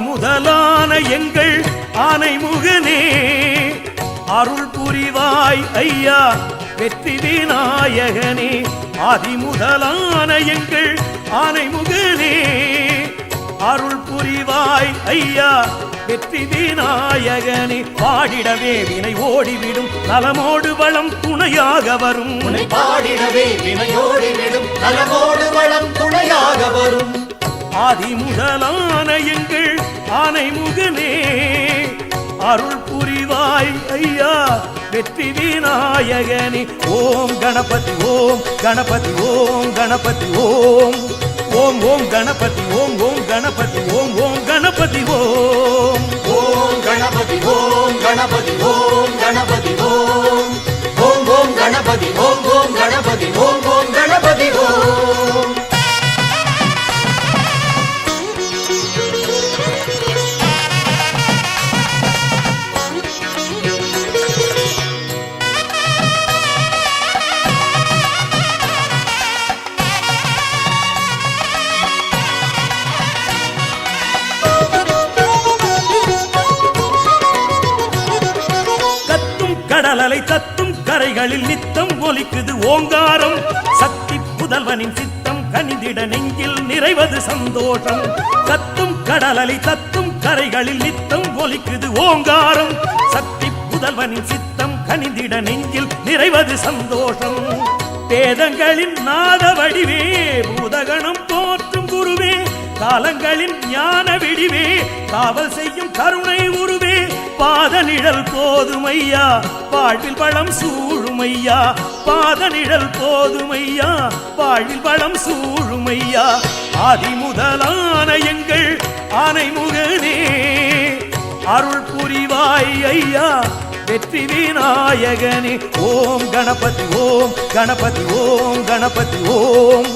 முதலான எங்கள் ஆனைமுகனே அருள் புரிவாய் ஐயா வெற்றி விநாயகனே. ஆதி முதலான எங்கள் ஆனைமுகனே அருள் புரிவாய் ஐயா வெற்றி விநாயகனே. பாடிடவே வினை ஓடிவிடும் நலமோடு வளம் துணையாக வரும். பாடிடவே வினை ஓடிவிடும் நலமோடு வளம் துணையாக வரும். ஆதி முதலான எங்கள் ஆனைமுகனே அருள் புரிவாய் ஐயா வெற்றி விநாயகனே. ஓம் கணபதி ஓம் கணபதி ஓம் கணபதி ஓம் ஓம் ஓம் கணபதி ஓம் ஓம் கணபதி ஓம் ஓம் கணபதி ஓம் ஓம் கணபதி ஓம் கணபதி ஓம் கணபதி ஓம் ஓம் ஓம் கணபதி ஓம் ஓம் கணபதி ஓம் ஓம் கணபதி ஓம். கடலலை தத்தும் கரைகளில் நித்தம் ஒலிக்குது ஓங்காரம். சக்தி புதல்வனின் சித்தம் கனிந்திட நெஞ்சில் நிறைவது சந்தோஷம். கத்தும் கடலலை தத்தும் கரைகளில் நித்தம் ஒலிக்குது ஓங்காரம். சக்தி புதல்வனின் சித்தம் கனிந்திட நெஞ்சில் நிறைவது சந்தோஷம். வேதங்களின் நாத வடிவே பூதகணம் போற்றும் குருவே காலங்களின் ஞான விடிவே காவல் செய்யும் கருணை உருவே. பாத நிழல் போதுமையா வாழ்வில் வளம் சூழுமையா. பாத நிழல் போதுமையா வாழ்வில் வளம் சூழுமையா. ஆதி முதலான எங்கள் ஆனைமுகனே அருள் புரிவாய் ஐயா வெற்றி விநாயகனே. ஓம் கணபதி ஓம் கணபதி ஓம் கணபதி ஓம்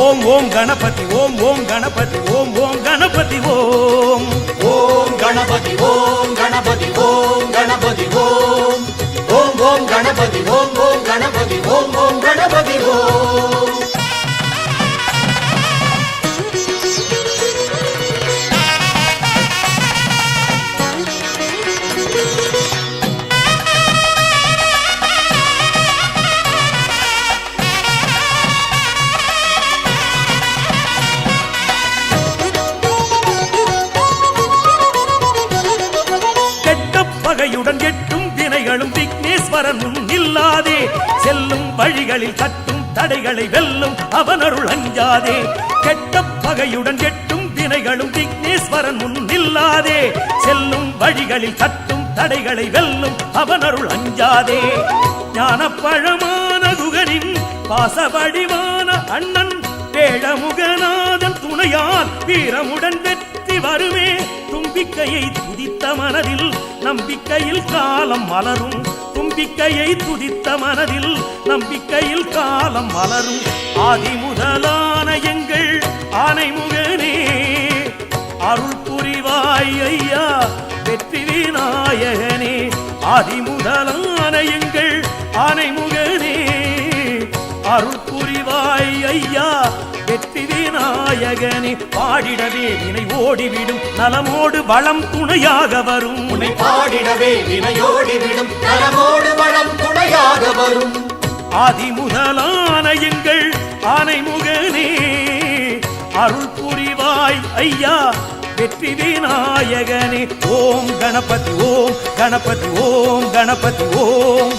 ஓம் ஓம் கணபதி ஓம் ஓம் கணபதி ஓம் ஓம் கணபதி ஓம் ஓம் கணபதி ஓம் கணபதி ஓம் கணபதி ஓம் ஓம் ஓம் கணபதி ஓம் ஓம் கணபதி ஓம் ஓம் கணபதி ஓம். பகையுடன் எட்டும் தினைகளும் விக்னேஸ்வரன் முன் இல்லாதே. செல்லும் வழிகளில் கட்டும் தடைகளை வெல்லும் அவனருள் அஞ்சாதே. கெட்ட பகையுடன் எட்டும் தினைகளும் விக்னேஸ்வரன் முன் இல்லாதே. செல்லும் வழிகளில் கட்டும் தடைகளை வெல்லும் அவனருள் அஞ்சாதே. ஞான பழமான குகனின் பாசவடிவான அண்ணன் வேழமுகநாதன் துணையால் வீரமுடன் வெற்றி வருமே. தும்பிக்கையை துதித்த மனதில் நம்பிக்கையில் காலம் மலரும். தும்பிக்கையை துதித்த மனதில் நம்பிக்கையில் காலம் மலரும். ஆதி முதலான எங்கள் ஆனைமுகனே அருள் புரிவாய் ஐயா வெற்றி விநாயகனே. ஆதி முதலான எங்கள் ஆனைமுகனே அருள் புரிவாய் ஐயா வெற்றி விநாயகனே. பாடிடவே வினை ஓடிவிடும் நலமோடு வளம் துணையாக வரும். உன்னை பாடிடவே வினை ஓடிவிடும் நலமோடு வளம் துணையாக வரும். ஆதி முதலான எங்கள் ஆனைமுகனே அருள் புரிவாய் ஐயா வெற்றி விநாயகனே. ஓம் கணபதி ஓம் கணபதி ஓம் கணபதி ஓம்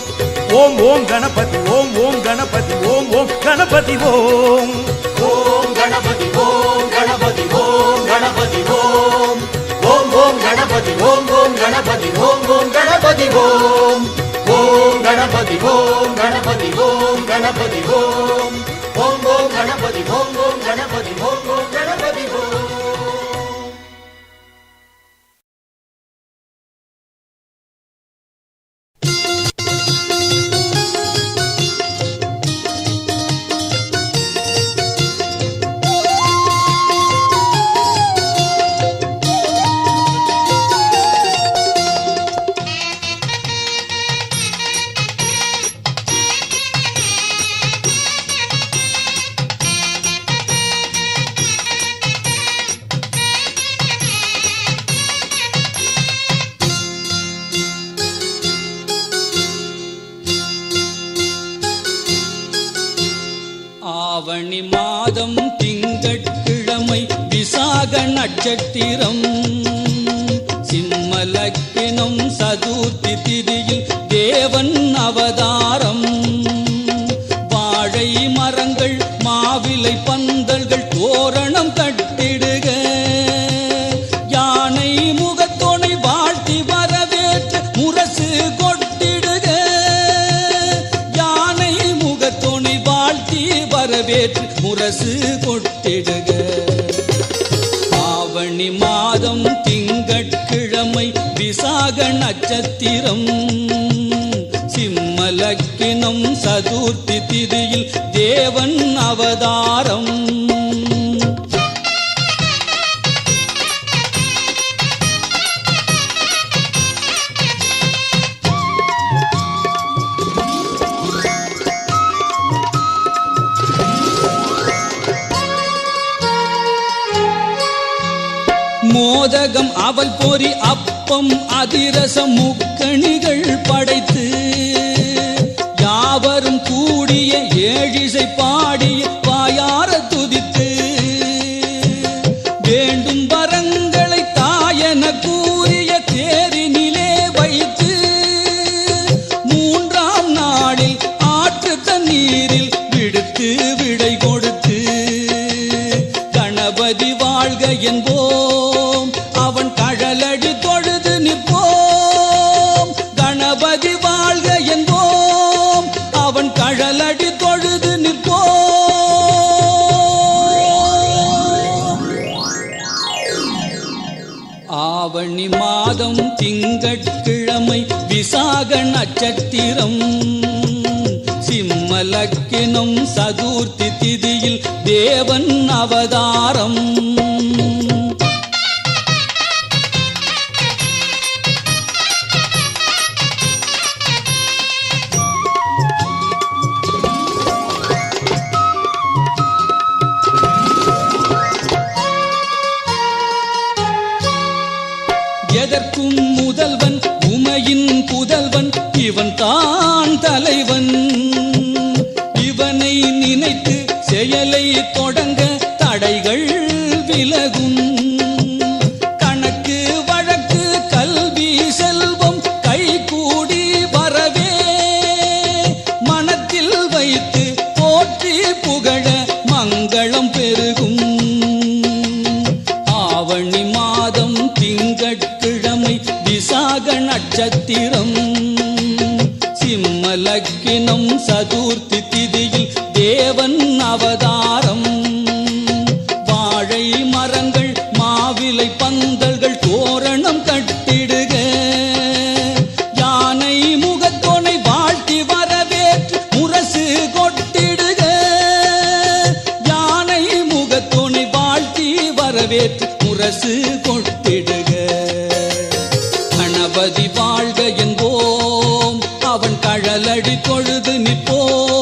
ஓம் ஓம் கணபதி ஓம் ஓம் கணபதி ஓம் ஓம் கணபதி ஓம் ஓம் கணபதி ஓம் கணபதி ஓம் கணபதி ஓம் ஓம் ஓம் கணபதி ஓம் ஓம் கணபதி ஓம் ஓம் கணபதி ஓம் ஓம் கணபதி ஓம் கணபதி ஓம் கணபதி ஓம் ஓம் ஓம் கணபதி ஓம் ஓம் கணபதி ஓம் ஓம் கணபதி ஓம். நட்சத்திரம் சிம்மலக்கினம் சதுர்த்தி திதியில் தேவன் அவதாரம் வாழை மரங்கள் மாவிலை பந்தல்கள் தோரணம் கட்டிடுக யானை முகத்தோனை வாழ்த்தி வரவேற்று முரசு கொட்டிடுக யானை முகத்தோனை வாழ்த்தி வரவேற்று முரசு கொட்டிடுக ஆவணி மாதம் திங்கட்கிழமை விசாக நட்சத்திரம் சிம்மலக்கினம் சதுர்த்தி திதியில் தேவன் அவதாரம் மோதகம் அவல் பொறி அப்பம் அதிரசம் முக்கணிகள் படைத்து யாவரும் கூடிய ஏழிசை பாடிய வாயார துதித்து வேண்டும் வரங்களை தாயன கூறிய தேரினிலே வைத்து மூன்றாம் நாளில் ஆற்று தண்ணீரில் விடுத்து விடை கொடுத்து கணபதி வாழ்க என்போம் அவன் கழலடி தொழுது நிற்போம் கணபதி வாழ்க என்போம் அவன் கழலடி தொழுது நிற்போம் ஆவணி மாதம் திங்கட்கிழமை விசாக நட்சத்திரம் சிம்மலக்கினம் சதுர்த்தி திதியில் தேவன் அவதாரம் எதற்கும் முதல்வன் உமையின் புதல்வன் இவன் தான் தலைவன் இவனை நினைத்து செயலை தொடங்க தடைகள் விலகும் கணக்கு வழக்கு கல்வி செல்வம் கைகூடி வரவே மனத்தில் வைத்து போற்றி புகழ மங்களம் பெருகும் ஆவணி மாதம் திங்கட்கிழமை விசாக நட்சத்திரம் சிம்மலக்கினம் சதுர்த்தி திதியில் தேவன் அவதாரம் வாழை மரங்கள் மாவிலை பந்தல்கள் தோரணம் கட்டிடுக யானை முகத்தோனை வாழ்த்தி வரவேற்று முரசு கொட்டிடுக யானை முகத்தோனை வாழ்த்தி வரவேற்று முரசு கொட்டிடுக கணபதி வாழ்க என்போம் அவன் கழலடி தொழுது நிற்போம்